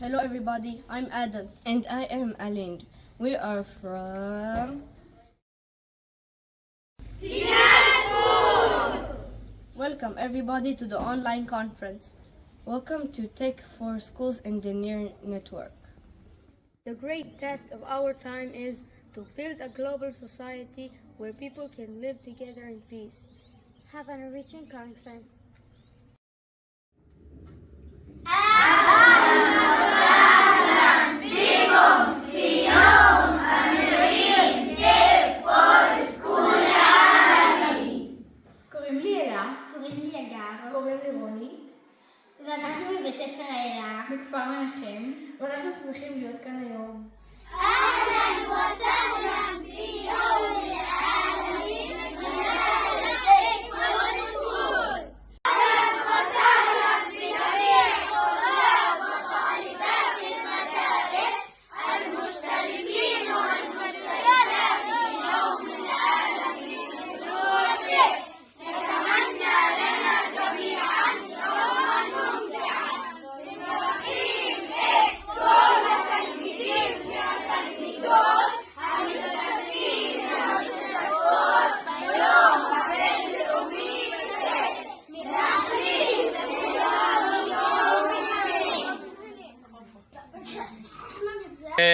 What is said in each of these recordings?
Hello everybody, I'm Adam. And I am Alind. We are from... Welcome everybody to the online conference. Welcome to Tech for Schools in the Near Network. The great task of our time is to build a global society where people can live together in peace. Have an enriching conference. קוראים לי אלה. קוראים לי אגר. קוראים לי רוני. ואנחנו מבית ספר אלה. בכפר מנחם. ואנחנו שמחים להיות כאן היום. אהלן וסהלן ביום العالمين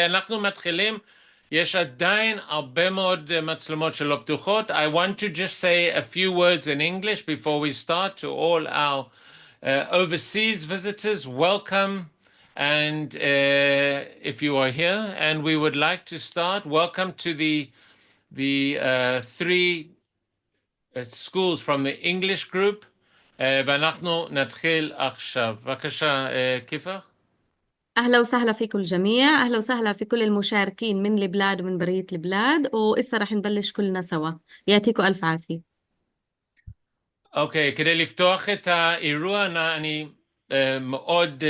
אנחנו מתחילים, יש עדיין הרבה מאוד מצלמות שלא פתוחות. I want to just say a few words in English before we start to all our overseas visitors. Welcome, and if you are here, and we would like to start, welcome to the three schools from the English group. ואנחנו נתחיל עכשיו. בבקשה, כיפר. أهلا وسهلا فيكم الجميع. أهلا وسهلا في كل المشاركين من البلاد ومن برية البلاد، وإسا رح نبلش كلنا سوا. يعطيكم ألف عافية. אוקיי, כדי לפתוח את האירוע, אני מאוד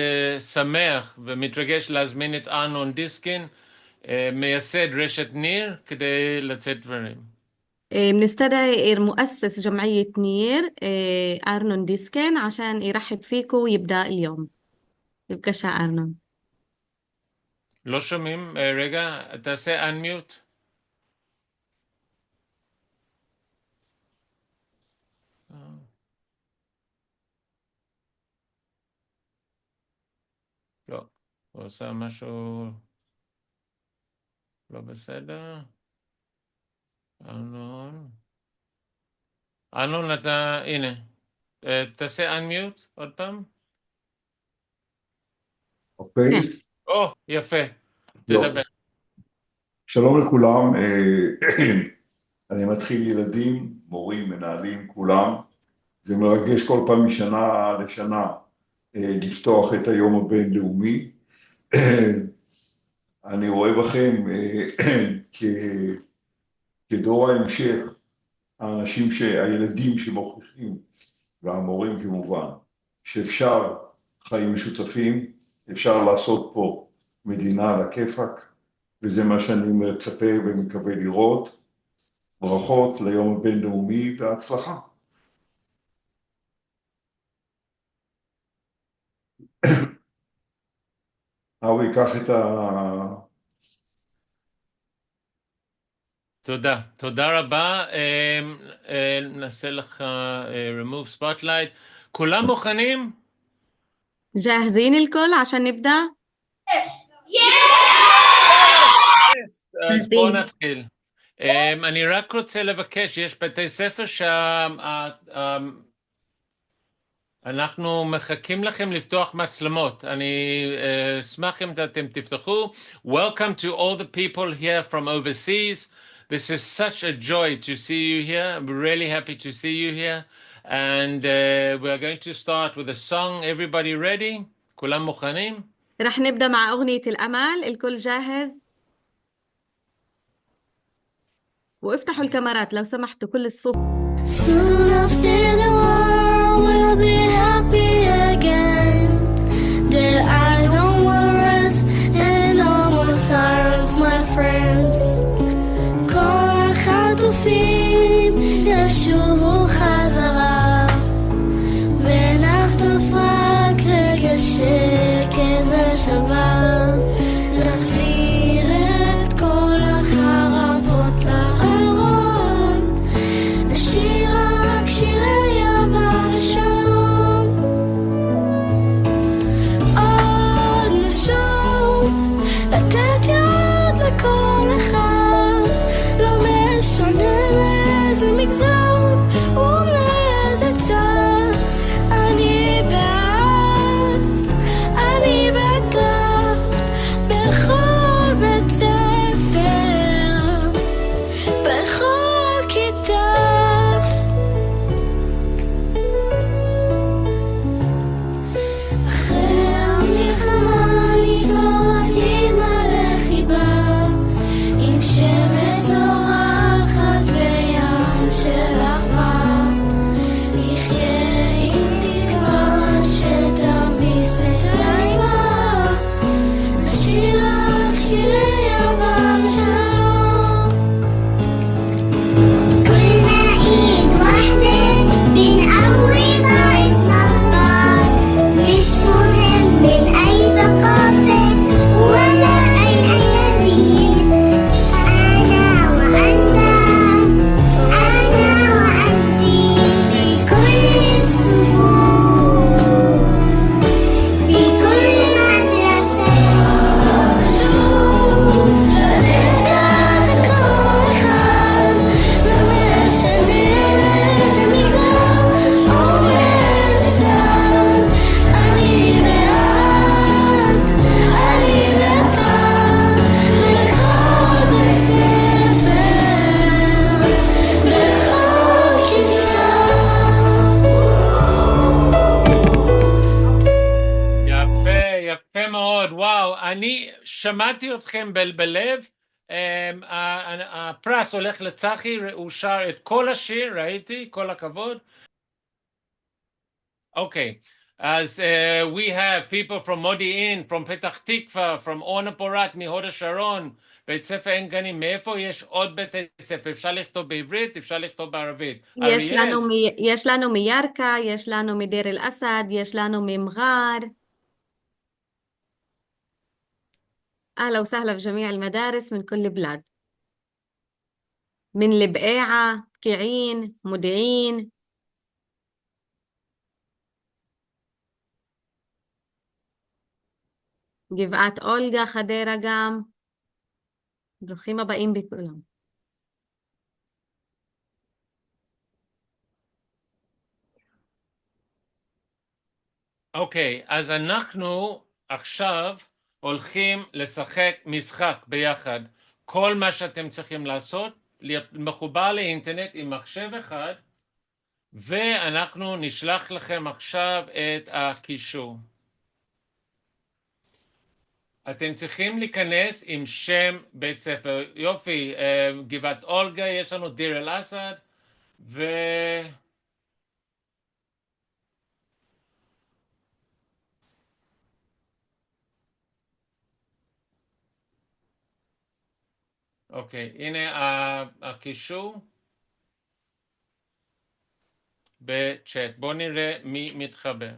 שמח ומתרגש להזמין את ארנון דיסקין, מייסד רשת ניר, כדי לצאת דברים. بنستدعي مؤسس جمعية نير أرنون ديسكن عشان يرحب فيكم ويبدأ اليوم. ببكشة أرنون. לא שומעים, רגע, תעשה unmute. לא, הוא עושה משהו לא בסדר. ארנון, אתה, הנה, תעשה unmute עוד פעם. אוקיי. או, יפה. תדבר. שלום לכולם. אני מתחיל ילדים, מורים, מנהלים, כולם. זה מרגש כל פעם משנה לשנה לפתוח את היום הבינלאומי. אני רואה בכם כדור ההמשך, האנשים, הילדים שמוכיחים, והמורים כמובן, שאפשר חיים משותפים, אפשר לעשות פה מדינה על הכיפק, וזה מה שאני מצפה ומקווה לראות. ברכות ליום הבינלאומי והצלחה. אהוב ייקח את תודה רבה. נעשה לך remove spotlight. כולם מוכנים? جاهزين الكل عشان نبدأ؟ אז בואו נתחיל. אני רק רוצה לבקש, יש בתי ספר אנחנו מחכים לכם לפתוח מצלמות. אני אשמח אם אתם תפתחו. Welcome to all the people here from overseas. This is such a joy to see you here. I'm really happy to see you here. And we're going to start with a song. Everybody ready? كلهم مخانين? رح نبدأ مع أغنية الأمل. الكل جاهز؟ وافتحوا الكاميرات لو سمحتوا كل الصفوف. Soon after the war we'll be happy again. There are no more rest and no more sirens, my friends. כל החטופים ישובו חזרה ונחטוף רק רגע שקט שווה, נחזיר את כל החרבות לארון, נשאיר רק שירי אהבה ושלום. עוד נשוב לתת יד לכל אחד, לא משנה מאיזה מגזר ומאיזה צד. אני ואת, אני ואתה, בכל בית ספר, בכל כיתה. אחרי המלחמה נזכור עתיד מלא חיבה, עם שמש זורחת וים של אחווה, נחיה עם תקווה שתביס את האיבה, נשאיר רק שירי אהבה ושלום. كلنا ايد واحدة بنقوي بعضنا البعض، مش مهم من اي ثقافة ولا اي دين. انا وانت، انا وانتي، بكل الصفوف، بكل مدرسة. شوف هتتكافئ كل אחד, לא משנה מאיזה מגזר או מאיזה צד. אני ואת, אני ואתה, בכל בית ספר, בכל כיתה. יפה, יפה מאוד, וואו, אני שמעתי אתכם בלב. הפרס הולך לצחי, הוא שר את כל השיר, ראיתי, כל הכבוד. אוקיי, אז we have people from מודיעין, from פתח תקווה, from אורנה פורת, מהוד השרון, בית ספר עין גנים. מאיפה יש עוד בתי ספר? אפשר לכתוב בעברית, אפשר לכתוב בערבית. אריאל, יש לנו מירכא, יש לנו מדיר אל אסד, יש לנו ממג'אר. أهلا وسهلا بجميع المدارس من كل البلاد، من البقاعة، بكيعين، مودعين. גבעת אולגה, חדרה גם. ברוכים הבאים בכולם. אוקיי, אז אנחנו עכשיו הולכים לשחק משחק ביחד. כל מה שאתם צריכים לעשות, להיות מחובר לאינטרנט עם מחשב אחד, ואנחנו נשלח לכם עכשיו את הקישור. אתם צריכים להיכנס עם שם בית ספר. יופי, גבעת אולגה, יש לנו דיר אל אסד, אוקיי, הנה הקישור בצ'אט. בואו נראה מי מתחבר.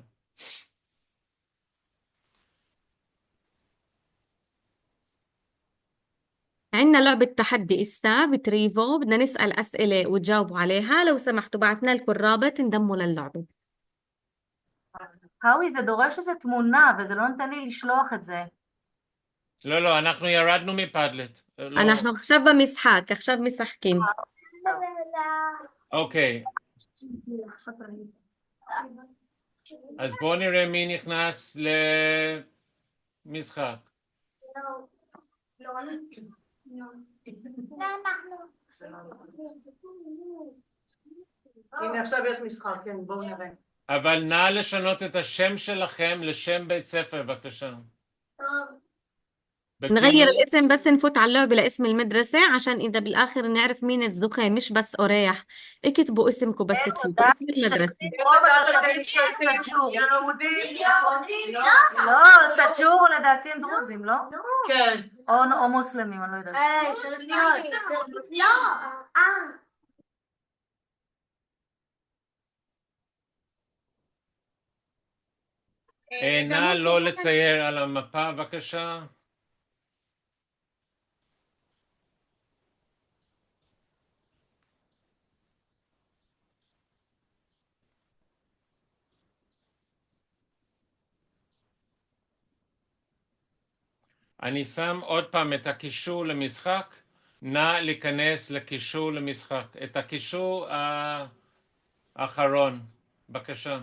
عندنا لعبة تحدي إسا بتريفو، بدنا نسأل أسئلة وتجاوبوا عليها. لو سمحتوا بعتنا لكم الرابط انضموا للعبة. האווי, זה דורש איזה תמונה, וזה לא נותן לי לשלוח את זה. לא, אנחנו ירדנו מפדלט. לא. אנחנו עכשיו במשחק, עכשיו משחקים. אוקיי, אז בואו נראה מי נכנס למשחק. הנה עכשיו יש משחק, כן, בואו נראה. אבל נא לשנות את השם שלכם לשם בית ספר, בבקשה. نغير الاسم بس نفوت على اللعبة لاسم المدرسة عشان إذا بالآخر نعرف مين الزوخة، مش بس أريح. اكتبوا اسمكم بس تفوتوا اسم المدرسة. רוב התושבים של סאג'ור. לא, סאג'ור לדעתי הם דרוזים, לא? כן. או מוסלמים, אני לא יודעת. נא לא לצייר על המפה בבקשה. אני שם עוד פעם את הקישור למשחק. נא להיכנס לקישור למשחק. את הקישור האחרון. בבקשה.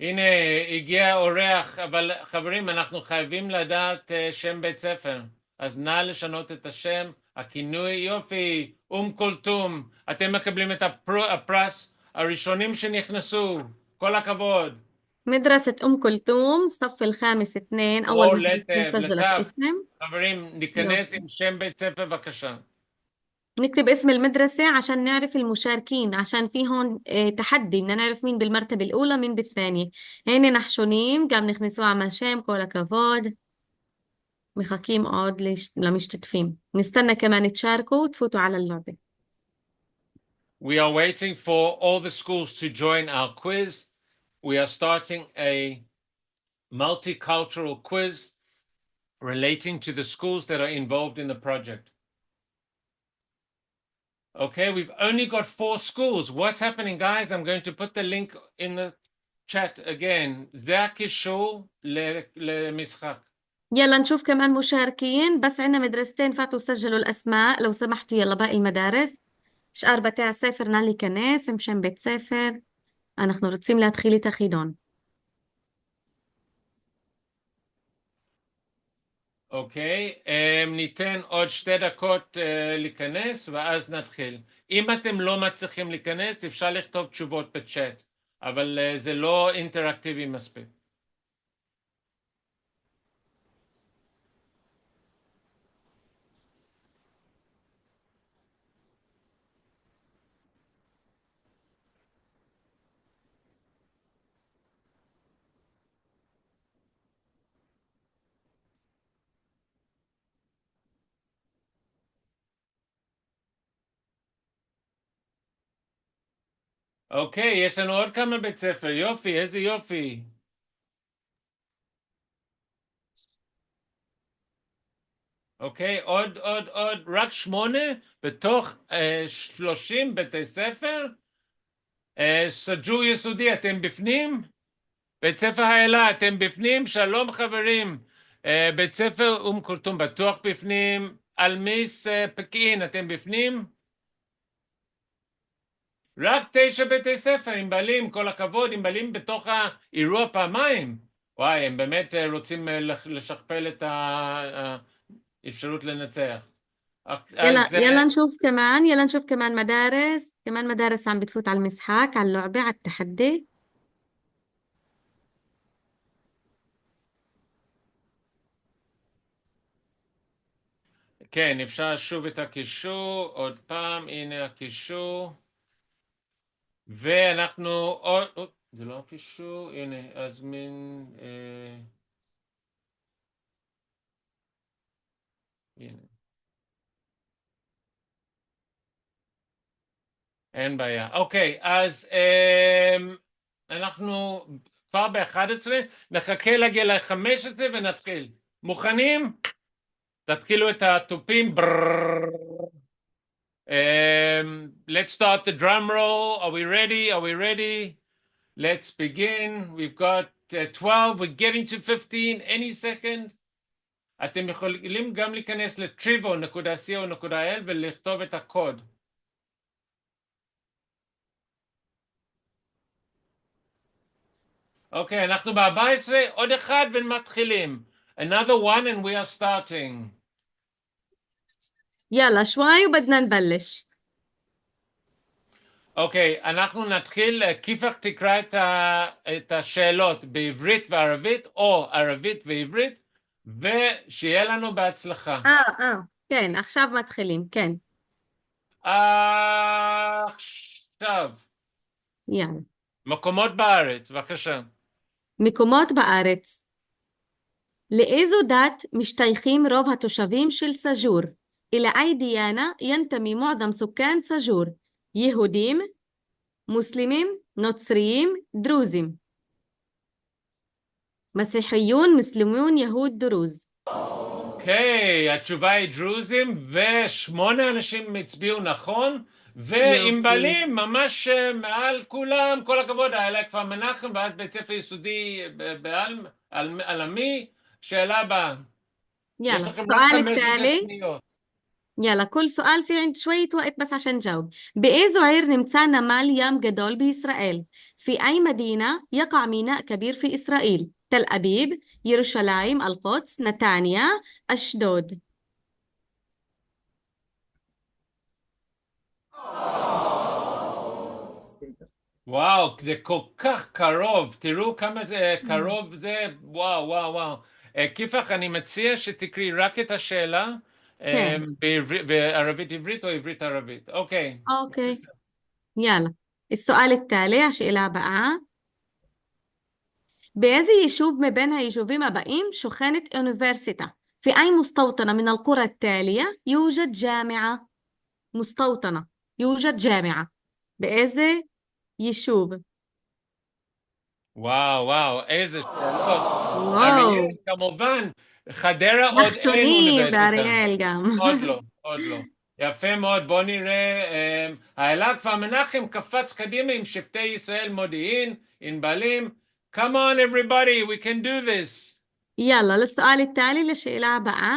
הנה, הגיע אורח, אבל חברים, אנחנו חייבים לדעת שם בית ספר. אז נא לשנות את השם, הכינוי, יופי, כולתום. אתם מקבלים את הפרס הראשונים שנכנסו. כל הכבוד. مدرسة كلثوم صف الخامس 2 أول ما نسجل الاسم חברים, ניכנס עם שם בית ספר בבקשה. نكتب اسم المدرسة عشان نعرف المشاركين عشان في هون تحدي بدنا نعرف مين بالمرتبة الأولى مين بالثانية. هيني نحشونين قام نخنسوا على شام كل הכבוד. מחכים עוד למשתתפים. نستنى كمان تشاركوا وتفوتوا على اللعبة. We are waiting for all the schools to join our quiz. We are starting a multicultural quiz relating to the schools that are involved in the project. Okay, we've only got 4 schools. What's happening, guys? I'm going to put the link in the chat again. זה הקישור למשחק. يلا نشوف كمان مشاركين بس عنا مدرستين فاتوا سجلوا الأسماء لو سمحتوا يلا باقي المدارس شقار بתי הספר נא להיכנס עם שם בית ספר אנחנו רוצים להתחיל את החידון. אוקיי, ניתן עוד 2 דקות להיכנס ואז נתחיל. אם אתם לא מצליחים להיכנס אפשר לכתוב תשובות בצ'אט, אבל זה לא אינטראקטיבי מספיק. אוקיי, יש לנו עוד כמה בית ספר, יופי, איזה יופי. אוקיי, עוד, רק 8 בתוך 30 בתי ספר. סג'ור יסודי, אתם בפנים? בית ספר האלה, אתם בפנים? שלום חברים. בית ספר כולתום בטוח בפנים. אלמיס פקיעין, אתם בפנים? רק 9 בתי ספר, הם בעלים, כל הכבוד, הם בעלים בתוך האירוע פעמיים. וואי, הם באמת רוצים לשכפל את האפשרות לנצח. يلا نشوف كمان مدارس عم بتفوت على المسحاك على اللعبة على التحدي. כן, אפשר שוב את הקישור, עוד פעם, הנה הקישור. ואנחנו עוד, זה לא הקישור, הנה, אז מין, הנה. אין בעיה. אוקיי, אז אנחנו כבר ב-11, נחכה להגיע ל-15 ונתחיל. מוכנים? תתחילו את התופים. Let's start the drum roll. Are we ready? Are we ready? Let's begin. We've got 12. We're getting to 15 any second. אתם יכולים גם להיכנס ל-trivo.co.il ולכתוב את הקוד. אוקיי, אנחנו ב-14, עוד אחד ומתחילים. Another one and we are starting. يلا شوي وبدنا نبلش. אוקיי, אנחנו נתחיל, כיפך תקרא את השאלות בעברית וערבית, או ערבית ועברית, ושיהיה לנו בהצלחה. כן, עכשיו מתחילים, כן. עכשיו. יאללה. מקומות בארץ, בבקשה. מקומות בארץ. לאיזו דת משתייכים רוב התושבים של סאג'ור? إلى أي ديانة ينتمي معظم سكان ساجور؟ يهوديم، مسلمين، نصريين، دروزيم. مسيحيون مسلمون يهود دروز. אוקיי, התשובה היא דרוזים, ושמונה אנשים הצביעו נכון, וענבלים ממש מעל כולם, כל הכבוד, היה לה כפר מנחם, ואז בית ספר יסודי בעלמי. שאלה הבאה. יש يلا לכם רק السؤال 15 التالي. שניות. يلا كل سؤال في عند شوية وقت بس عشان نجاوب. بإيزو عير نمسا نمال يام جدول بإسرائيل؟ في أي مدينة يقع ميناء كبير في إسرائيل؟ تل أبيب، يروشلايم، القدس، نتانيا، أشدود. וואו, זה כל כך קרוב, תראו כמה זה קרוב זה, וואו, וואו, וואו. כיפך, אני מציע שתקראי רק את השאלה, בערבית עברית או עברית ערבית. אוקיי. أوكي يلا السؤال التالي השאלה הבאה. באיזה יישוב מבין היישובים הבאים שוכנת אוניברסיטה? في أي مستوطنة من القرى التالية يوجد جامعة؟ مستوطنة يوجد جامعة. באיזה יישוב? וואו, וואו, איזה שאלות. וואו. אריאל, כמובן, חדרה עוד אין נחשונים אוניברסיטה. באריאל גם. עוד לא, עוד לא. יפה מאוד, בוא נראה. העלה כפר מנחם קפץ קדימה עם שבטי ישראל מודיעין, ענבלים. Come on everybody, we can do this. يلا للسؤال التالي לשאלה הבאה.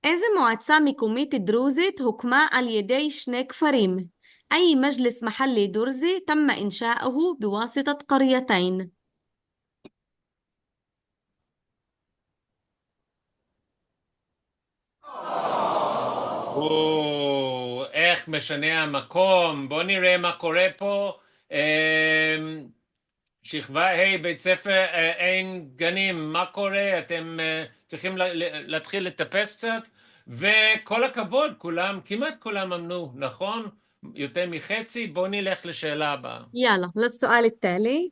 איזה מועצה מקומית דרוזית הוקמה על ידי שני כפרים? أي مجلس محلي درزي تم إنشاؤه بواسطة قريتين؟ איך משנה המקום, בוא נראה מה קורה פה. שכבה ה' בית ספר אין גנים, מה קורה? אתם צריכים להתחיל לטפס קצת, וכל הכבוד, כולם, כמעט כולם אמנו, נכון? יותר מחצי, בוא נלך לשאלה הבאה. يلا للسؤال التالي.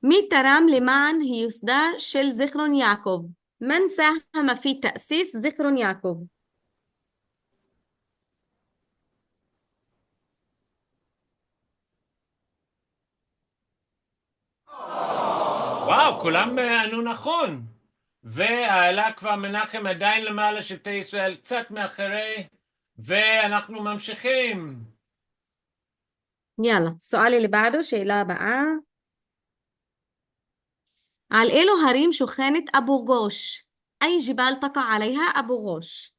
מי תרם למען היוסדה של זיכרון יעקב? من ساهم في تأسيس זיכרון יעקב? וואו, כולם ענו נכון. והעלה כבר מנחם עדיין למעלה שבטי ישראל קצת מאחרי, ואנחנו ממשיכים. يلا السؤال اللي بعده שאלה הבאה. על אילו הרים שוכנת אבו גוש? أي جبال تقع عليها أبو غوش؟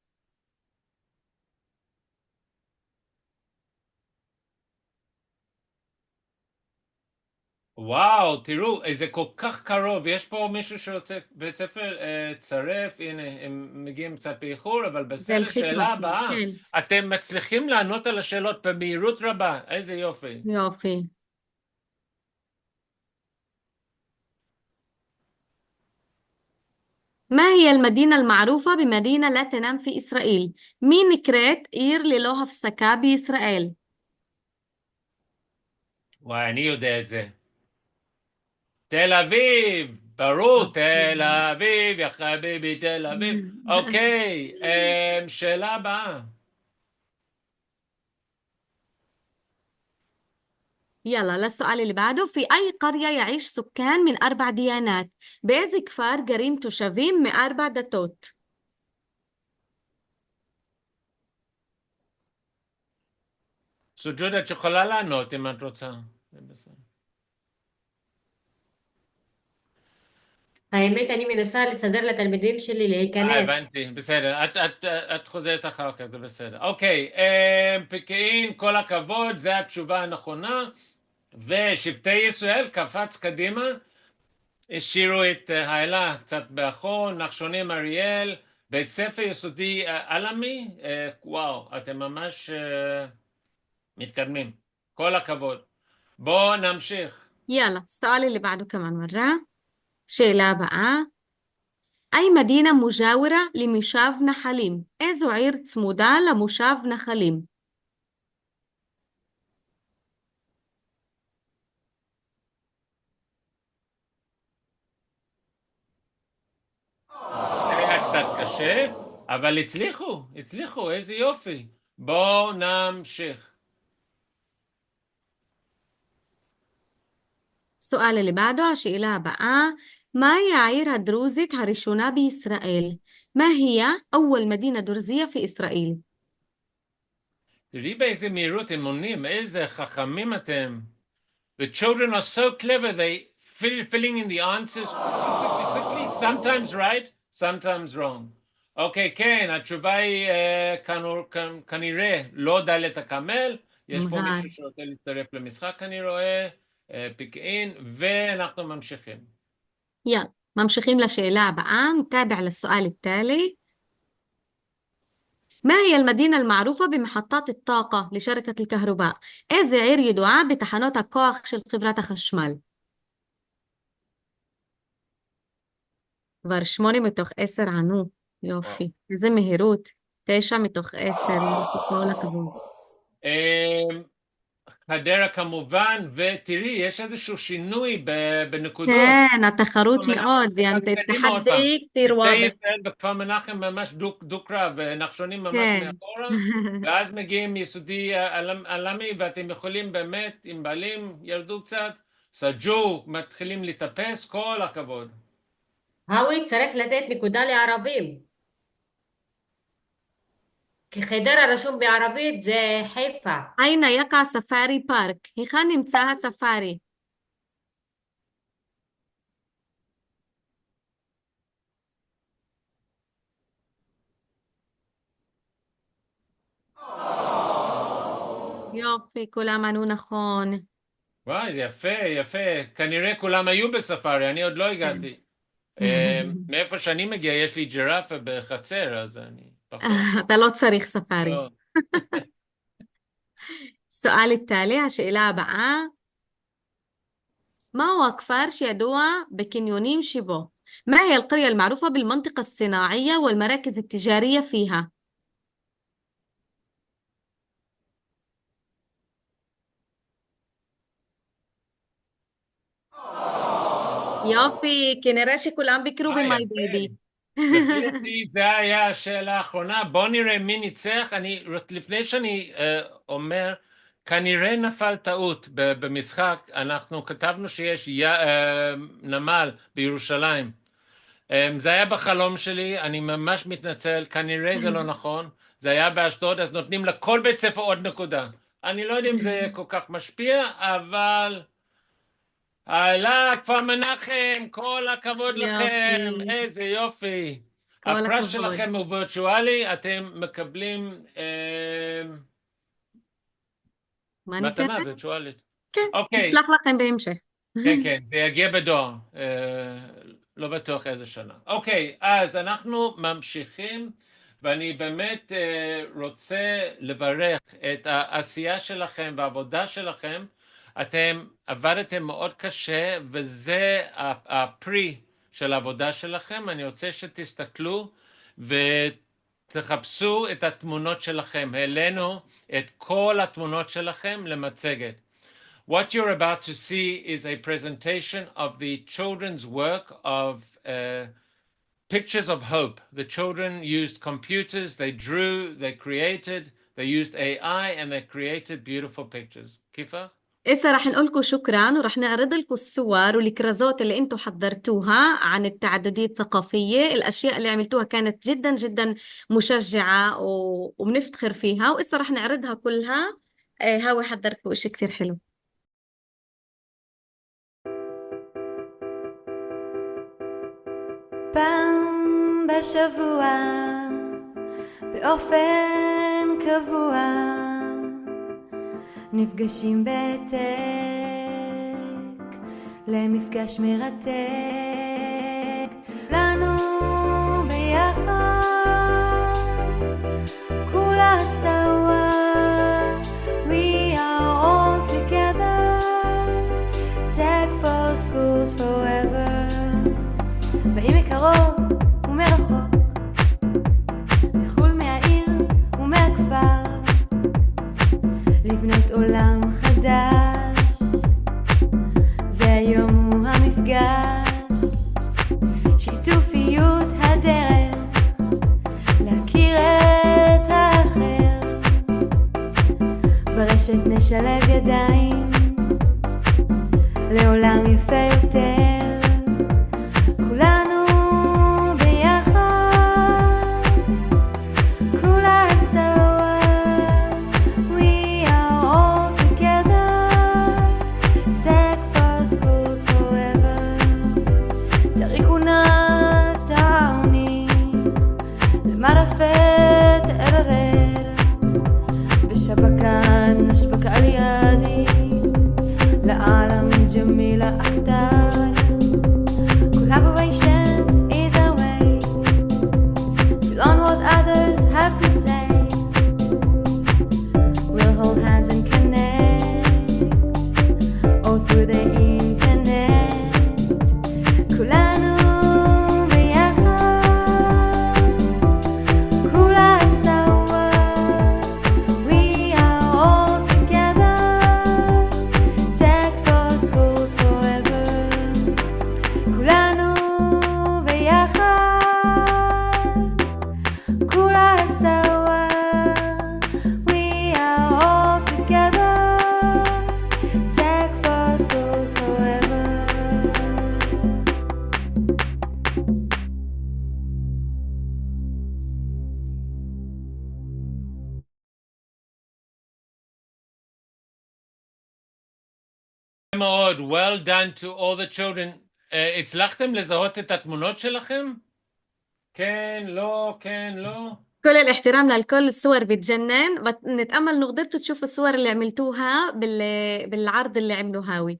וואו, תראו, זה כל כך קרוב, יש פה מישהו שרוצה בית ספר צרף, הנה, הם מגיעים קצת באיחור, אבל בסדר, שאלה הבאה, אתם מצליחים לענות על השאלות במהירות רבה, איזה יופי. יופי. ما هي المدينة المعروفة بمدينة لا تنام في إسرائيل؟ مين نكرت עיר ללא הפסקה בישראל? וואי, אני יודע את זה. תל אביב, ברור, תל אביב, יא חביבי, תל אביב. אוקיי, שאלה הבאה. يلا للسؤال اللي بعده. في أي قرية يعيش سكان من 4 ديانات؟ באיזה כפר גרים תושבים מ4 דתות? סוג'וד, את יכולה לענות אם את רוצה. האמת, אני מנסה לסדר לתלמידים שלי להיכנס. הבנתי, בסדר. את חוזרת אחר כך, זה בסדר. אוקיי, פקיעין, כל הכבוד, זו התשובה הנכונה. ושבטי ישראל קפץ קדימה, השאירו את העלה קצת באחור, נחשונים אריאל, בית ספר יסודי עלמי, וואו, אתם ממש מתקדמים. כל הכבוד. בואו נמשיך. يلا السؤال اللي بعده كمان مرة. שאלה הבאה. أي مدينة مجاورة لمושב נחלים? איזו עיר צמודה למושב נחלים? קצת קשה, אבל הצליחו, איזה יופי. בואו נמשיך. السؤال اللي بعده השאלה הבאה מהי העיר הדרוזית הראשונה בישראל? מה هي أول مدينة درزية في إسرائيل? תראי באיזה מהירות הם עונים, איזה חכמים אתם. The children are so clever, they filling in the answers quickly, sometimes right, sometimes wrong. אוקיי, כן, התשובה היא כנראה לא דלית הקמל, יש פה מישהו שרוצה להצטרף למשחק אני רואה, פיקאין, ואנחנו ממשיכים. يلا ממשיכים לשאלה הבאה, نتابع للسؤال التالي. ما هي المدينة المعروفة بمحطات الطاقة لشركة الكهرباء? איזה עיר ידועה בתחנות הכוח של חברת החשמל? כבר 8 מתוך 10 ענו, יופי, איזה מהירות, 9 מתוך 10, כל הכבוד. חדרה כמובן, ותראי, יש איזשהו שינוי בנקודות. כן, התחרות מאוד, תחדי כתיר וואבק. ישראל בכפר מנחם ממש דו-קרב, ונחשונים ממש מאחורה, ואז מגיעים יסודי אלמי, ואתם יכולים באמת, עם בעלים, ירדו קצת, סג'ו, מתחילים לטפס, כל הכבוד. האווי צריך לתת נקודה לערבים. כי חדרה רשום בערבית זה חיפה. أين يقع سفاري بارك? היכן נמצא הספארי? יופי, כולם ענו נכון. וואי, זה יפה, יפה. כנראה כולם היו בספארי, אני עוד לא הגעתי. מאיפה שאני מגיע, יש לי ג'ירפה בחצר, אז אני פחות. אתה לא צריך ספארי. سؤال التالي השאלה הבאה. ماهو הכפר שידוע بكنيونين شبو؟ ما هي القرية المعروفة بالمنطقة الصناعية والمراكز التجارية فيها؟ יופי, כנראה שכולם ביקרו במאי בייבי. לפי דעתי זה היה השאלה האחרונה, בוא נראה מי ניצח. לפני שאני אומר, כנראה נפל טעות במשחק, אנחנו כתבנו שיש נמל בירושלים. זה היה בחלום שלי, אני ממש מתנצל, כנראה זה לא נכון, זה היה באשדוד, אז נותנים לכל בית ספר עוד נקודה. אני לא יודע אם זה כל כך משפיע, אבל הלאה, כפר מנחם, כל הכבוד לכם, איזה יופי. הפרס שלכם הוא וירטואלי, אתם מקבלים מתנה וירטואלית. כן, נשלח לכם בהמשך. כן, כן, זה יגיע בדואר, לא בטוח איזה שנה. אוקיי, אז אנחנו ממשיכים, ואני באמת רוצה לברך את העשייה שלכם והעבודה שלכם. אתם עבדתם מאוד קשה, וזה הפרי של העבודה שלכם. אני רוצה שתסתכלו ותחפשו את התמונות שלכם. העלינו את כל התמונות שלכם למצגת. What you're about to see is a presentation of the children's work of Pictures of Hope. The children used computers, they drew, they created, they used AI, and they created beautiful pictures. كيفك؟ إسا رح نقول لكم شكراً ورح نعرض لكم الصور والكرازات اللي انتم حضرتوها عن التعددية الثقافية. الأشياء اللي عملتوها كانت جداً جداً مشجعة وبنفتخر فيها، وإسا رح نعرضها كلها. هاوي حضركم إشي كثير حلو. פעם בשבוע באופן קבוע נפגשים בהעתק למפגש מרתק לנו ביחד כולה סווה. We are all together, Tech for Schools forever. באים מקרוב ומרחוק, מחול מהעיר ומהכפר, לבנות עולם חדש, והיום הוא המפגש. שיתופיות הדרך, להכיר את האחר, ברשת נשלב ידיים, לעולם עולם יפה יותר, כולנו ביחד, כולה סوا, we are all together, tech for schools forever, תריקו נא تعاوني المعرفة تقرر بالشبكة نشبك اليدي لعالم جميلة أحداث collaboration is a way to learn what others have to say, we'll hold hands and connect all through the internet, كلنا מאוד, well done to all the children. הצלחתם לזהות את התמונות שלכם? כן, לא, כן, לא. كل الاحترام للكل. الصور بتجنن، نتأمل إنه قدرتوا تشوفوا الصور اللي عملتوها بالعرض اللي عملوا هاوي.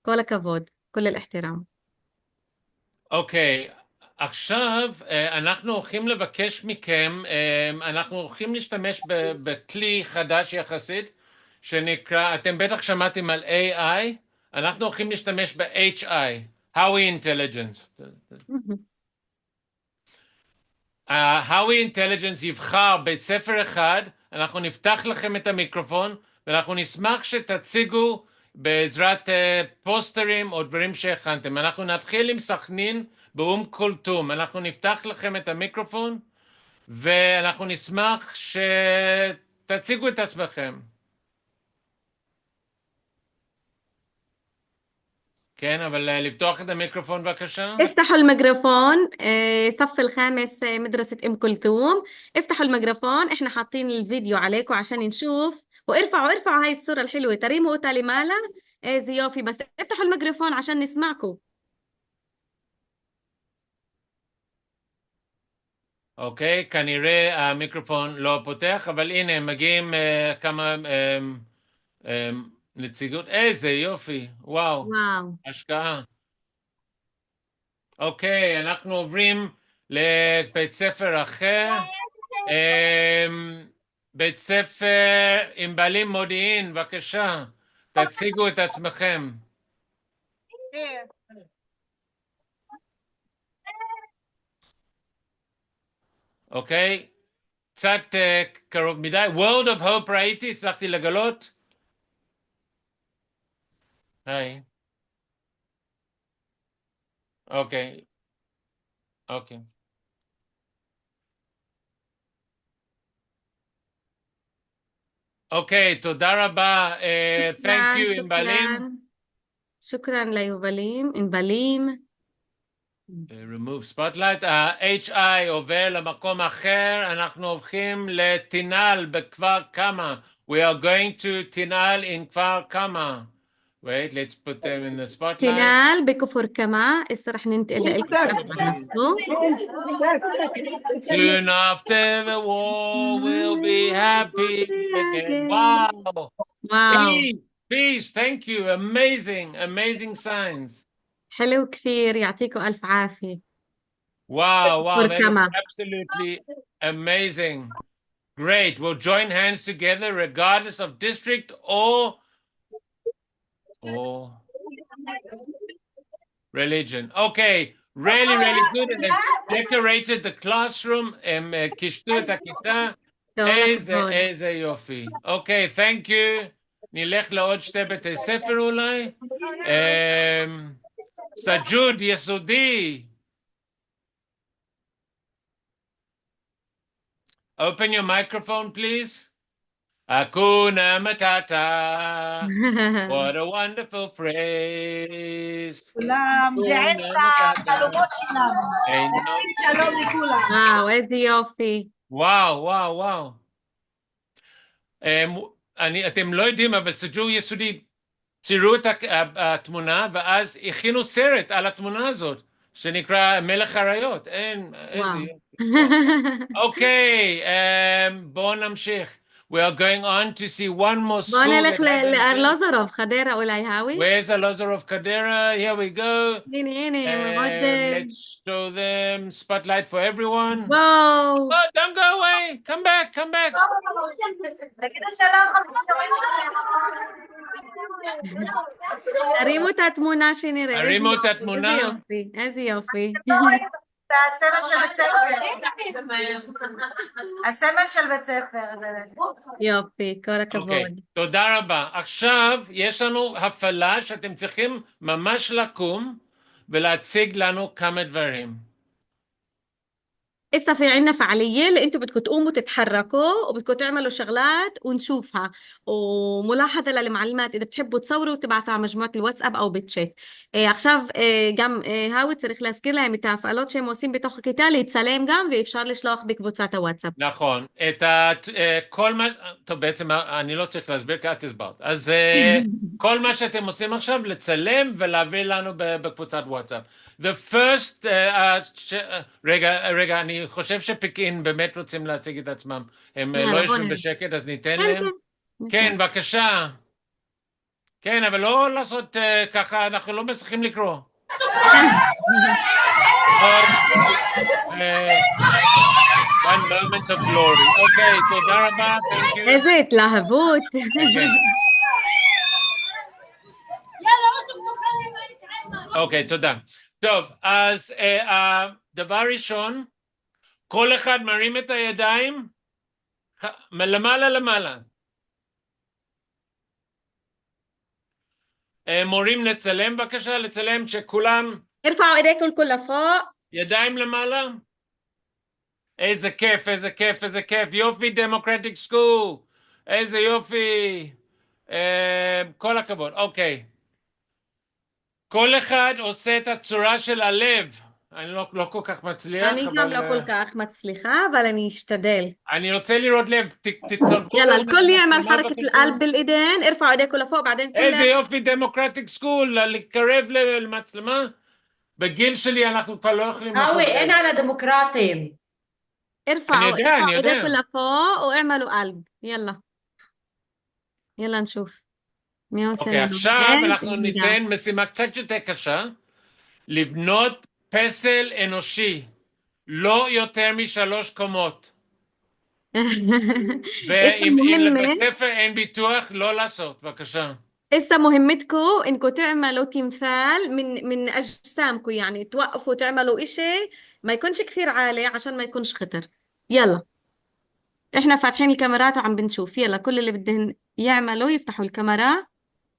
كل הכבוד، كل الاحترام. אוקיי, עכשיו אנחנו הולכים לבקש מכם, אנחנו הולכים להשתמש בכלי חדש יחסית, שנקרא, אתם בטח שמעתם על AI, אנחנו הולכים להשתמש ב-HI, Howie Intelligence. Howie Intelligence יבחר בית ספר אחד, אנחנו נפתח לכם את המיקרופון, ואנחנו נשמח שתציגו בעזרת פוסטרים או דברים שהכנתם. אנחנו נתחיל עם סכנין באום כולתום, אנחנו נפתח לכם את המיקרופון, ואנחנו נשמח שתציגו את עצמכם. כן, אבל לפתוח את המיקרופון בבקשה. افتحوا الميكروفون. صف الخامس مدرسة أم كلثوم. افتحوا الميكروفون، احنا حاطين الفيديو عليكم عشان نشوف، وارفعوا هاي الصورة الحلوة، تريموا تالي مالا زيوفي، بس افتحوا الميكروفون عشان نسمعكم. אוקיי, כנראה המיקרופון לא פותח, אבל הנה מגיעים כמה נציגות. איזה יופי, וואו, השקעה. אוקיי, אנחנו עוברים לבית ספר אחר. בית ספר עם בעלים מודיעין, בבקשה, תציגו את עצמכם. אוקיי, קצת קרוב מדי. World of Hope ראיתי, הצלחתי לגלות. היי. אוקיי. אוקיי. אוקיי, תודה רבה. Thank you, ענבלים. شكرا ליובלים, ענבלים. remove spotlight. HI עובר למקום אחר, אנחנו הולכים לתינל בכפר כמה. We are going to תינל in כפר כמה. Wait, let's put them in the spotlight. تينال بكفر كما. هسه رح ننتقل لكم عن نفسه. Soon after the war we'll be happy again. Wow. Peace. Thank you. Amazing signs. حلو كثير، يعطيكم ألف عافية. Wow, that is absolutely amazing. Great. We'll join hands together regardless of district or religion. Okay, really good. And they've decorated the classroom. קישטו את הכיתה. איזה יופי. Okay, thank you. נלך לעוד שתי בתי ספר אולי. סג'וד יסודי. Open your microphone, please. Hakuna Matata. What a wonderful phrase. כולם, זה Hakuna עץ Matata. החלומות שלנו. Ain't no... נגיד שלום לכולם. וואו, איזה יופי. וואו, וואו, וואו. אתם לא יודעים, אבל סג'ור יסודי, ציירו את התמונה, ואז הכינו סרט על התמונה הזאת, שנקרא מלך אריות. אין, איזה יופי. אוקיי, בואו נמשיך. We are going on to see one more school. בואו נלך that hasn't been- לארלוזורוב, חדרה אולי, האווי? Where's Arlozorov Kadera? Here we go. הנה, מאוד... Let's show them spotlight for everyone. וואו. Oh, don't go away. Come back, come back. תגידו שלום. הרימו את התמונה שנראה. איזה הרימו את יופי, התמונה. איזה יופי, איזה יופי. זה הסמל של בית ספר. הסמל של בית ספר. יופי, כל הכבוד. אוקיי, תודה רבה. עכשיו יש לנו הפעלה שאתם צריכים ממש לקום ולהציג לנו כמה דברים. هسه في عنا فعالية اللي انتم بدكم تقوموا تتحركوا وبدكم تعملوا شغلات ونشوفها وملاحظة للمعلمات إذا بتحبوا تصوروا وتبعتوا على مجموعة الواتساب أو בצ'אט. עכשיו גם האווי צריך להזכיר להם את ההפעלות שהם עושים בתוך הכיתה להצלם גם ואפשר לשלוח בקבוצת הוואטסאפ. נכון. כל מה... טוב, בעצם אני לא צריך להסביר כי את הסברת. אז כל מה שאתם עושים עכשיו לצלם ולהעביר לנו בקבוצת וואטסאפ. The first... רגע, אני חושב שפקין באמת רוצים להציג את עצמם. הם לא יושבים בשקט, אז ניתן להם. כן, בבקשה. כן, אבל לא לעשות ככה, אנחנו לא מצליחים לקרוא. One moment of glory. אוקיי, תודה רבה. איזה התלהבות. אוקיי, תודה. טוב, אז דבר ראשון, כל אחד מרים את הידיים מלמעלה למעלה. מורים לצלם, בבקשה, לצלם שכולם... ارفعوا ايديكم الكل لفوق. ידיים למעלה. איזה כיף, איזה כיף, איזה כיף. יופי, דמוקרטיק סקול. איזה יופי. כל הכבוד, אוקיי. כל אחד עושה את הצורה של הלב. אני לא כל כך מצליח. אני גם לא כל כך מצליחה, אבל אני אשתדל. אני רוצה לראות לב. يلا الكل يعمل حركة القلب بالإيدين. ارفعوا ايديكم لفوق بعدين איזה יופי, דמוקרטיק סקול. להתקרב למצלמה. בגיל שלי אנחנו כבר לא יכולים... هاوي אין על הדמוקרטים. ارفعوا ايديكم لفوق واعملوا قلب. يلا يلا نشوف. אוקיי, עכשיו אנחנו ניתן משימה קצת יותר קשה, לבנות פסל אנושי, לא יותר מ3 קומות. ואם לבית ספר אין ביטוח, לא לעשות, בבקשה. هسه مهمتكم انكم تعملوا تمثال من اجسامكم يعني توقفوا تعملوا اشي ما يكونش كثير عالي عشان ما يكونش خطر. يلا احنا فاتحين الكاميرات وعم بنشوف. يلا كل اللي بدهم يعملوا يفتحوا الكاميرا.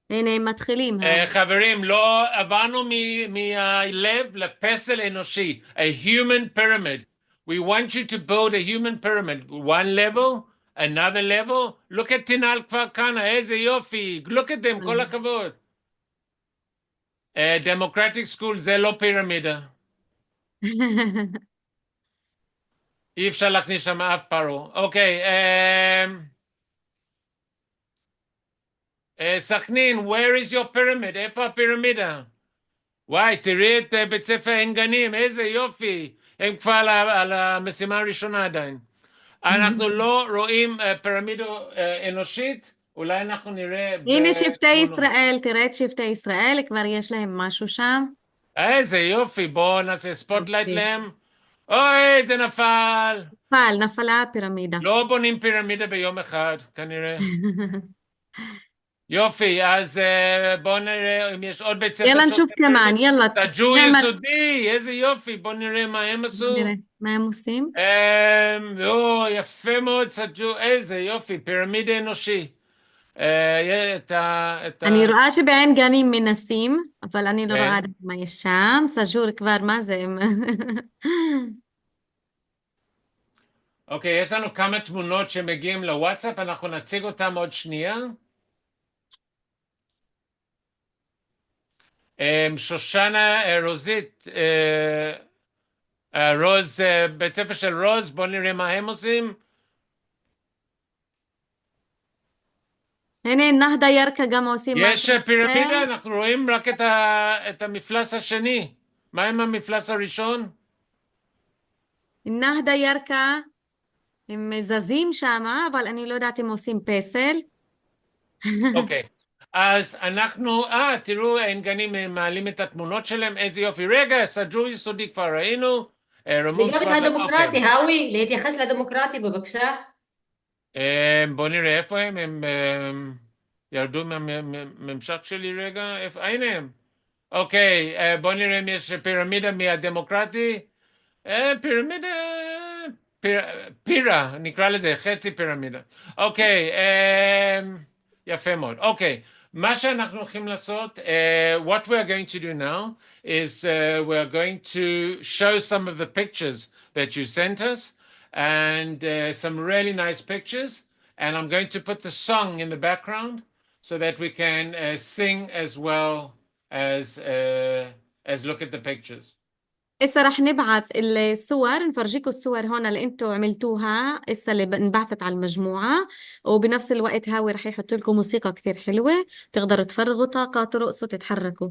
הנה מתחילים. חברים, לא עברנו מהלב לפסל אנושי. A human pyramid. We want you to build a human pyramid. One level, another level. Look at תינאל כפר כנא, איזה יופי. Look at them, כל הכבוד. Democratic School זה לא פירמידה. אי אפשר להכניס שם אף פרעה. אוקיי, סכנין, where is your pyramid? איפה הפירמידה? וואי, תראי את בית ספר עין גנים, איזה יופי. הם כבר על המשימה הראשונה עדיין. אנחנו לא רואים פירמידה אנושית, אולי אנחנו נראה... הנה שבטי ישראל, תראה את שבטי ישראל, כבר יש להם משהו שם. איזה יופי, בואו נעשה ספוטלייט להם. אוי, זה נפל. נפלה הפירמידה. לא בונים פירמידה ביום אחד, כנראה. יופי, אז בואו נראה אם יש עוד בית ספר. יאללה נשוף כמן, יאללה. סג'ור יסודי, איזה יופי, בואו נראה מה הם עשו. נראה, מה הם עושים? יפה מאוד סג'ור, איזה יופי, פירמידה אנושי. אני רואה שבעין גנים מנסים, אבל אני לא רואה מה יש שם. סג'ור כבר, מה זה? אוקיי, יש לנו כמה תמונות שמגיעים לוואטסאפ, אנחנו נציג אותם עוד שנייה. שושנה רוזית, רוז, בית ספר של רוז, בואו נראה מה הם עושים. הנה, נהדה ירקה גם עושים יש משהו פירמידה, אחר. אנחנו רואים רק את המפלס השני. מה עם המפלס הראשון? נהדה ירקה, הם זזים שם, אבל אני לא יודעת אם עושים פסל. אוקיי, אז אנחנו, תראו, האנגנים מעלים את התמונות שלהם, איזה יופי. רגע, סג'ור יסודי כבר ראינו. רמון וגם את שפחת, הדמוקרטי, אוקיי. האווי, להתייחס לדמוקרטי בבקשה. בואו נראה איפה הם ירדו מהממשק שלי רגע, הנה הם. אוקיי, בואו נראה אם יש פירמידה מהדמוקרטי. פירמידה, פירה, נקרא לזה חצי פירמידה. אוקיי, יפה מאוד. אוקיי, מה שאנחנו הולכים לעשות, what we are going to do now is we are going to show some of the pictures that you sent us and some really nice pictures, and I'm going to put the song in the background so that we can sing as well as look at the pictures. إسا رح نبعث الصور، نفرجيكم الصور هون اللي انتوا عملتوها إسا اللي انبعثت على المجموعة، وبنفس الوقت هاوي رح يحط لكم موسيقى كثير حلوة تقدروا تفرغوا طاقة، ترقصوا، تتحركوا.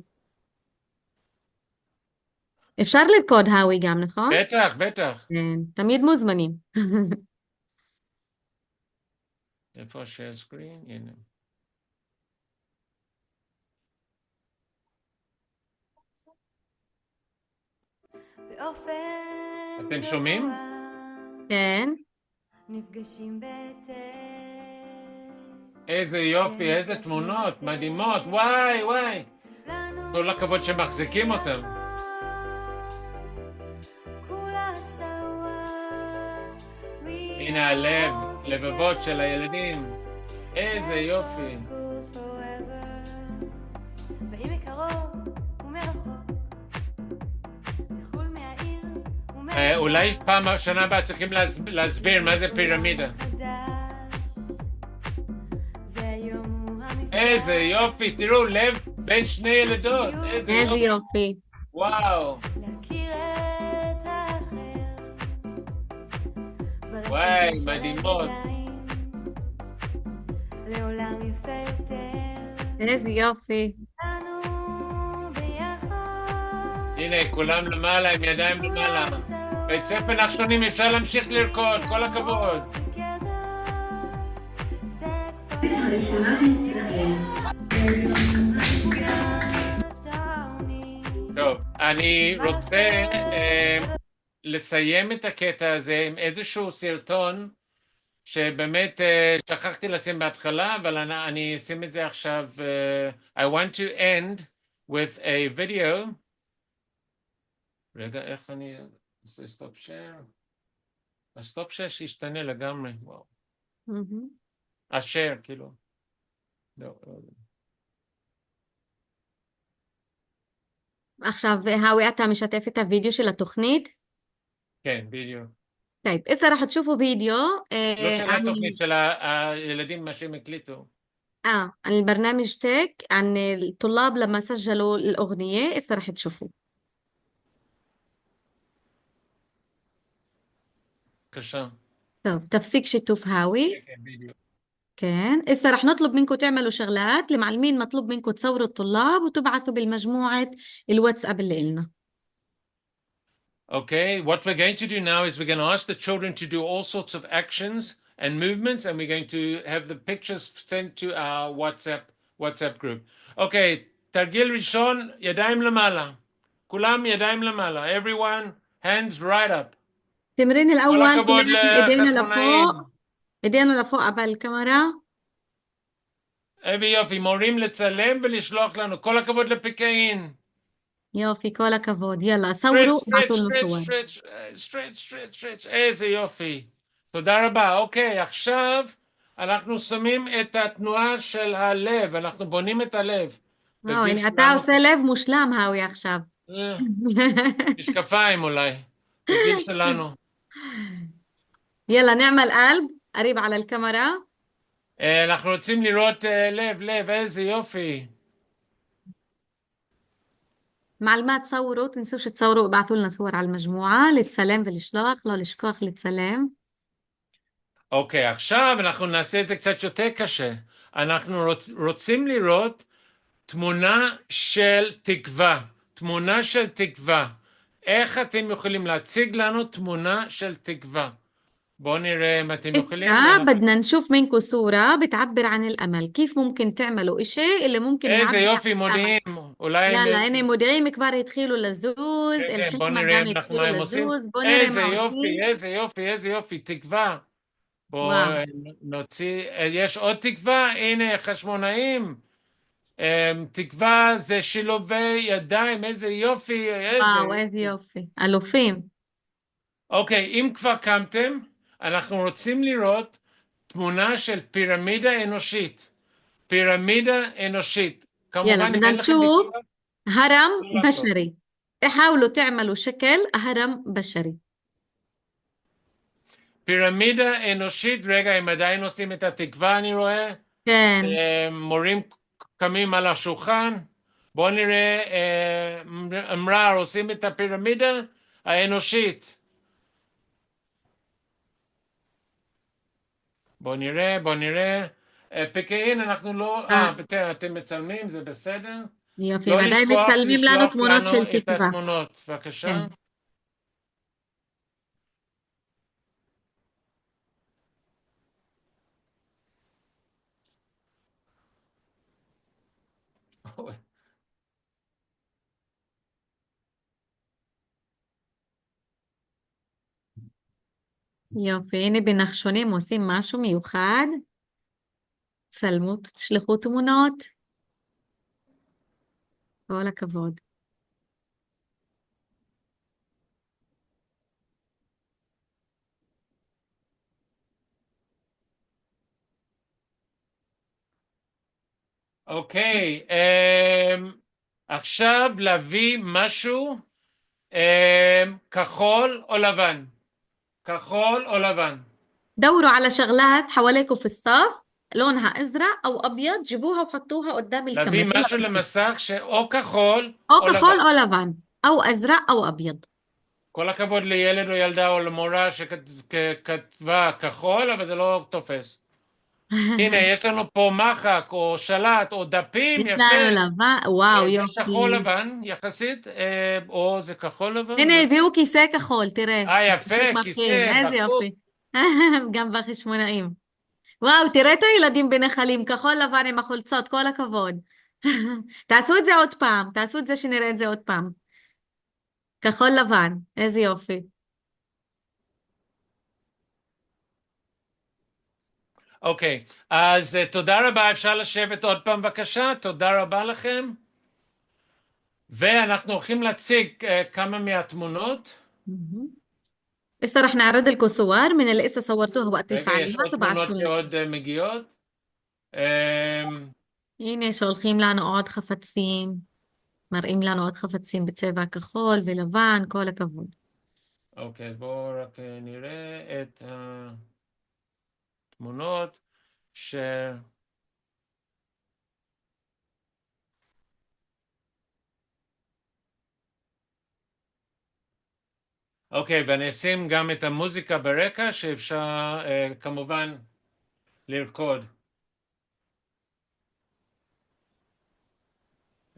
אפשר לרקוד האווי גם, נכון? בטח, בטח. כן, תמיד מוזמנים. איפה share screen? הנה. אתם שומעים? כן. איזה יופי, איזה תמונות, מדהימות, וואי, וואי. כל הכבוד שמחזיקים אותם. הנה הלב, לבבות של הילדים. איזה יופי. אולי פעם השנה הבאה צריכים להסביר מה זה פירמידה. איזה יופי, תראו, לב בין שני ילדות. איזה יופי. וואו. וואי, מדהימות. איזה יופי. הנה, כולם למעלה, עם ידיים למעלה. בית ספר נחשונים, אפשר להמשיך לרקוד, כל הכבוד. טוב, אני רוצה לסיים את הקטע הזה עם איזשהו סרטון שבאמת שכחתי לשים בהתחלה, אבל אני אשים את זה עכשיו. I want to end with a video. רגע, איך אני עושה סטופ שייר? הסטופ שייר שישתנה לגמרי, וואו. השייר, כאילו. לא. עכשיו, האווי, אתה משתף את הוידאו של התוכנית? כן, בדיוק. طيب إسا رح تشوفوا فيديو לא של התוכנית, של הילדים, מה שהם הקליטו. عن البرنامج تك عن الطلاب لما سجلوا الأغنية. إسا رح تشوفوا. בבקשה. طب تفسيك شتوف هاوي. כן, בדיוק. كان إسا رح نطلب منكم تعملوا شغلات. المعلمين مطلوب منكم تصوروا الطلاب وتبعثوا بالمجموعة الواتساب اللي إلنا. Okay, what we're going to do now is we're going to ask the children to do all sorts of actions and movements, and we're going to have the pictures sent to our WhatsApp group. Okay, תרגיל ראשון, ידיים למעלה. כולם ידיים למעלה. Everyone, hands right up. التمرين כל الأول הכבוד كلنا إيدينا לחשמונאים. لفوق. إيدينا لفوق قبل الكاميرا. איזה יופי, מורים לצלם ולשלוח לנו. כל הכבוד לפיקאין. يوفي كل كفود. يلا صوروا وابعثوا لنا صور. stretch. איזה יופי. תודה רבה. אוקיי, עכשיו אנחנו שמים את התנועה של הלב, אנחנו בונים את הלב. يعني אתה עושה לב מושלם האווי עכשיו. משקפיים אולי, בגיל שלנו. يلا نعمل قلب قريب على الكاميرا. אנחנו רוצים לראות לב, איזה יופי. معلومات تصوروا، تنسوش تصوروا وابعثوا لنا صور على المجموعة لتسلم ולשלוח, לא לשכוח לצלם. אוקיי, עכשיו אנחנו נעשה את זה קצת יותר קשה. אנחנו רוצים לראות תמונה של תקווה. תמונה של תקווה. איך אתם יכולים להציג לנו תמונה של תקווה? בואו נראה אם אתם יכולים. بدنا نشوف منكم صورة بتعبر عن الأمل. كيف ممكن تعملوا إشي اللي ممكن איזה يعبر יופי عن מודיעים. الأمل؟ אולי... يلا هنا مودعين كبار يدخلوا לזוז. כן, בואו الحكمة נראה قام אנחנו מה يدخلوا הם עושים. לזוז. בואו נראה איזה מה יופי, עושים. איזה יופי, איזה יופי, תקווה. בואו וואו. נוציא, יש עוד תקווה, הנה חשמונאים. תקווה זה שילובי ידיים, איזה יופי, וואו, איזה יופי. אלופים. אוקיי, אם כבר קמתם, אנחנו רוצים לראות תמונה של פירמידה אנושית. פירמידה אנושית. يلا بدنا نشوف هرم بشري. حاولوا تعملوا شكل هرم بشري. פירמידה אנושית, רגע, הם עדיין עושים את התקווה, אני רואה. כן. מורים קמים על השולחן. בואו נראה, אמרה, עושים את הפירמידה האנושית. בואו נראה. פקעין, אנחנו לא... אתם מצלמים, זה בסדר? יופי, לא ועדיין לשכוח מצלמים לנו לשלוח תמונות של לנו את תקווה. התמונות, בבקשה. כן. יופי, הנה בנחשונים עושים משהו מיוחד. צלמו, תשלחו תמונות. כל הכבוד. אוקיי, עכשיו להביא משהו כחול או לבן. كحول أو لبن. دوروا على شغلات حواليكم في الصف لونها أزرق أو أبيض، جيبوها وحطوها قدام להביא الكاميرا. משהו למסך שאו כחול أو كحول أو لبن أو أزرق أو أبيض. כל הכבוד לילד או ילדה או למורה שכתבה כחול, אבל זה לא תופס. הנה, יש לנו פה מחק או שלט או דפים, יש יפה. לנו לבן, וואו, זה יופי. שחור לבן יחסית, או זה כחול לבן? הנה, הביאו כיסא כחול, תראה. יפה, כיסא, איזה יופי. גם בחשמונאים. וואו, תראה את הילדים בנחלים, כחול לבן עם החולצות, כל הכבוד. תעשו את זה עוד פעם, תעשו את זה שנראה את זה עוד פעם. כחול לבן, איזה יופי. אוקיי, אז תודה רבה, אפשר לשבת עוד פעם בבקשה, תודה רבה לכם. ואנחנו הולכים להציג כמה מהתמונות. هسه رح نعرض لكم صور من اللي هسه صورتوها وقت יש الفعاليات עוד תמונות وبعثوا لنا. שעוד מגיעות. הנה שולחים לנו עוד חפצים, מראים לנו עוד חפצים בצבע כחול ולבן, כל הכבוד. אוקיי, אז בואו רק נראה את התמונות ש... אוקיי, ואני אשים גם את המוזיקה ברקע שאפשר כמובן לרקוד.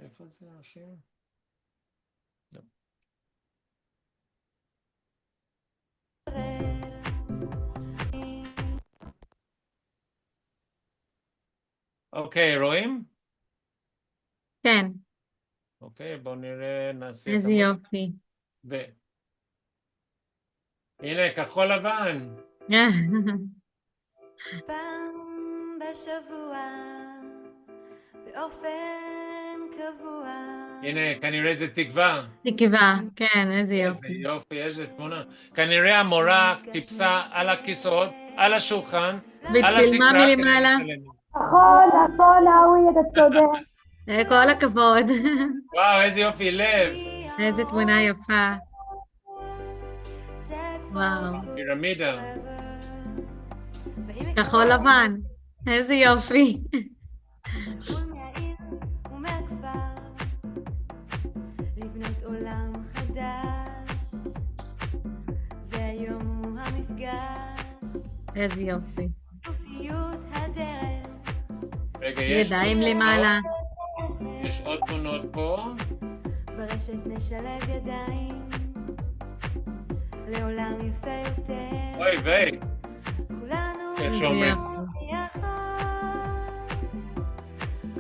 איפה זה השיר? לא. אוקיי, רואים? כן, אוקיי, בואו נראה, נעשה את איזה המוזיקה. יופי. הנה, כחול לבן. פעם בשבוע באופן קבוע. הנה, כנראה זה תקווה. תקווה, כן, איזה איזה יופי. יופי, איזה תמונה. כנראה המורה טיפסה על הכיסאות, על השולחן, על וצילמה התקרה. מלמעלה. נכון, אהוי, אתה צודק. כל הכבוד. וואו, איזה יופי, לב. איזה תמונה יפה. וואו. פירמידה. כחול לבן. איזה יופי. חו"ל מהעיר ומהכפר, לבנות עולם חדש, והיום הוא המפגש, איזה יופי. גופיות הדרך, רגע, יש ידיים למעלה. יש עוד תמונות פה. ברשת נשלב ידיים, לעולם יפה יותר, אוי ויי, כולנו איך שאומרים. יחד,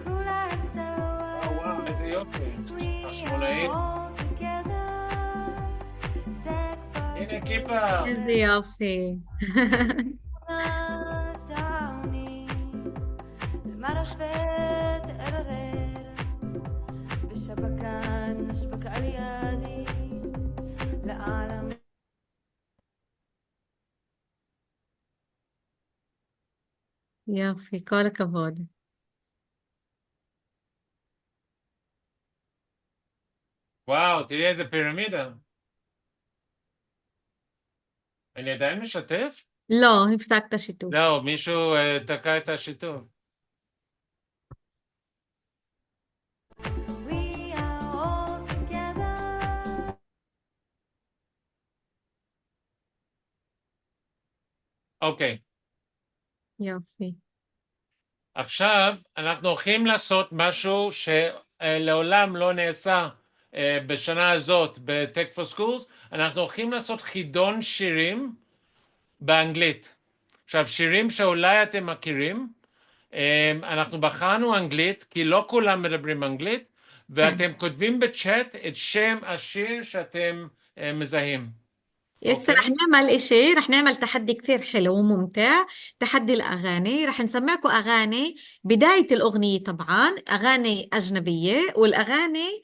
כולה סوا, וואו, איזה יופי. we החשמונאים. are all together, זה כבר הנה כיפה. איזה יופי. ספינת העוני, למעלה ותערער, בשבקה נשבק על ידי, לעולם. יופי, כל הכבוד. וואו, תראי איזה פירמידה. אני עדיין משתף? לא, הפסקת שיתוף. לא, מישהו תקע את השיתוף. We are all together. אוקיי, יופי. עכשיו אנחנו הולכים לעשות משהו שלעולם לא נעשה בשנה הזאת ב-Tech for Schools. אנחנו הולכים לעשות חידון שירים באנגלית. עכשיו, שירים שאולי אתם מכירים, אנחנו בחרנו אנגלית, כי לא כולם מדברים אנגלית, ואתם כותבים בצ'אט את שם השיר שאתם מזהים. هسه رح نعمل إشي، رح نعمل تحدي كثير حلو وممتع. تحدي الأغاني، رح نسمعكم أغاني بداية الأغنية، طبعا أغاني أجنبية، والأغاني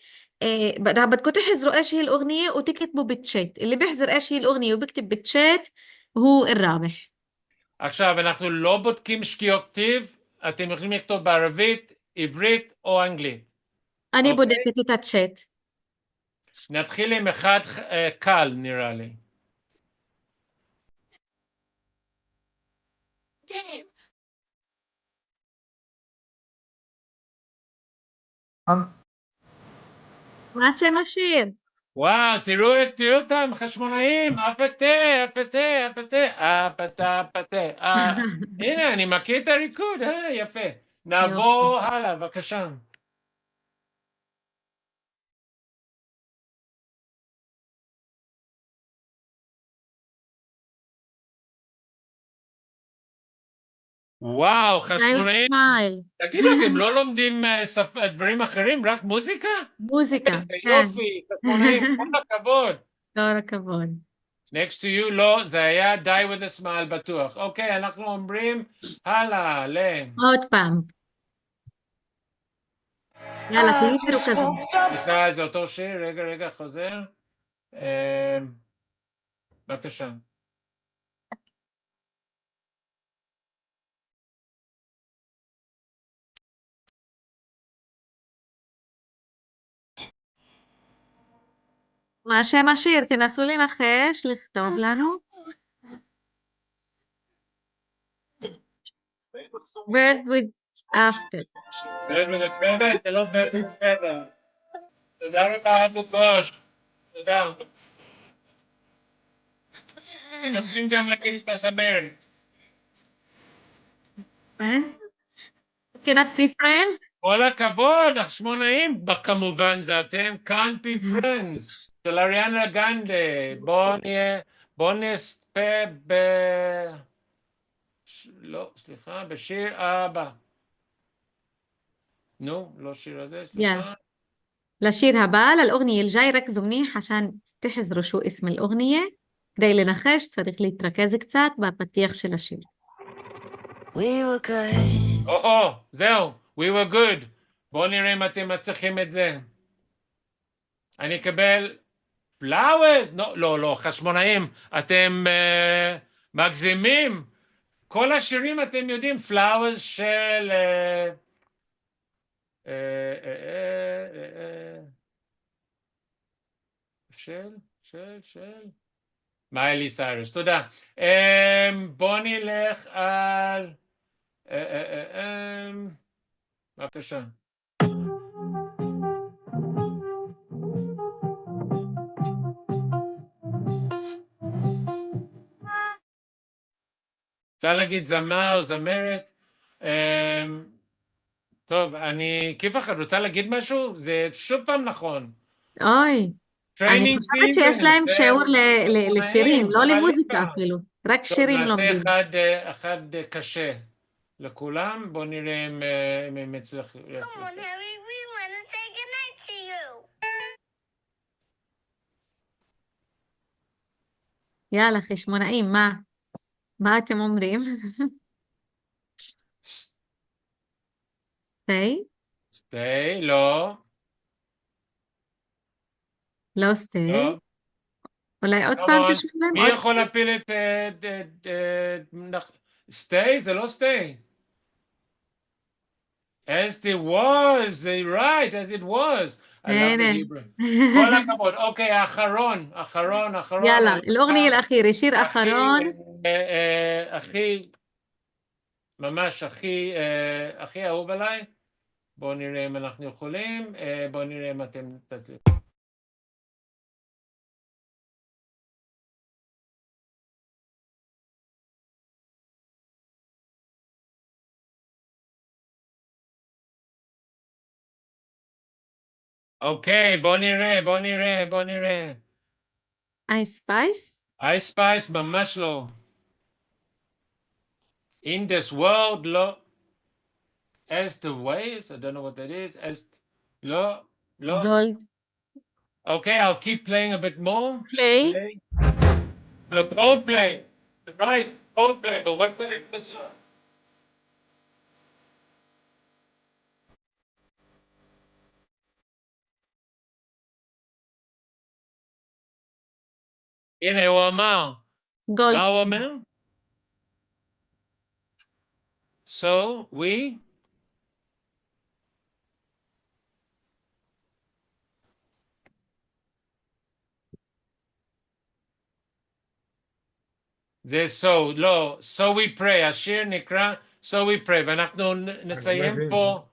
بدكم تحذروا إيش هي الأغنية وتكتبوا بالتشات. اللي بيحذر إيش هي الأغنية وبكتب بالتشات هو الرابح. עכשיו, אנחנו לא בודקים שגיאות כתיב, אתם יכולים לכתוב בערבית, עברית או אנגלית. أنا אוקיי. بدأت تتشات. נתחיל עם אחד קל, נראה לי. מה שם השיר? וואו, תראו אותם, חשמונאים, אפתה, אפתה, אפתה, אפתה, אפתה. הנה, אני מכיר את הריקוד, יפה. נעבור הלאה, בבקשה. וואו, חשמונאים. תגידו, אתם לא לומדים דברים אחרים, רק מוזיקה? מוזיקה, איזה כן. יופי, חשמונאים, כל הכבוד. כל הכבוד. Next to you, לא, זה היה die with a smile בטוח. אוקיי, אנחנו אומרים הלאה, עוד פעם. יאללה, תהיו כזה. סליחה, זה אותו שיר, רגע, חוזר. בבקשה. מה שם השיר? תנסו לנחש, לכתוב לנו. Bird with after. Bird with a feather, זה לא bird with feather. תודה רבה, אבו גוש. תודה. נותנים גם להגיד בסבר. cannot be friends? כל הכבוד, החשמונאים, כמובן זה אתם, can't be friends. של אריאנה גנדה, בוא נספה לא, סליחה, בשיר הבא. נו, לא שיר הזה, סליחה. لشير הבא, للأغنية الجاي ركزوا منيح عشان تحذروا شو اسم الأغنية. כדי לנחש צריך להתרכז קצת בפתיח של השיר. We were good. זהו, we were good. בואו נראה אם אתם מצליחים את זה. אני אקבל flowers? לא, חשמונאים, אתם מגזימים. כל השירים אתם יודעים, flowers של... של... מיילי סיירוס, תודה. בוא נלך על... בבקשה. אפשר להגיד זמר או זמרת. טוב, כיף אחד, רוצה להגיד משהו? זה שוב פעם נכון. אוי, אני חושבת שיש להם שיעור לשירים, לא למוזיקה אפילו, רק שירים לומדים. נעשה אחד קשה לכולם, בואו נראה אם הם יצליחו. יאללה, חשמונאים, מה אתם אומרים? סטי, לא. לא סטי. לא. אולי עוד פעם תשמע להם? מי יכול להפיל את... סטי? זה לא סטי. As it was, right, as it was. I love the Hebrew. כל הכבוד. אוקיי, האחרון. יאללה, אלאוגניה אל-אחירה, שיר אחרון. ממש הכי אהוב עליי. בואו נראה אם אנחנו יכולים. בואו נראה אם אתם תצליחו. אוקיי, בוא נראה. I Spice? I Spice ממש לא. In this world, לא. As the ways, I don't know what that is. As, לא. Gold. Okay, I'll keep playing a bit more. Play. Look, Coldplay. Right, Coldplay, but what's that? הנה, הוא אמר. Gold. מה הוא אומר? So, we? זה so, לא, so we pray, השיר נקרא so we pray, ואנחנו נסיים פה,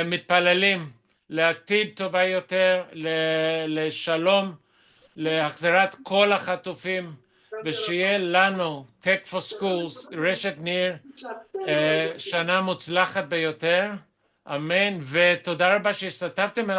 מתפללים לעתיד טובה יותר, לשלום, להחזרת כל החטופים, ושיהיה לנו Tech for Schools, רשת ניר, שנה מוצלחת ביותר, אמן, ותודה רבה שהשתתפתם.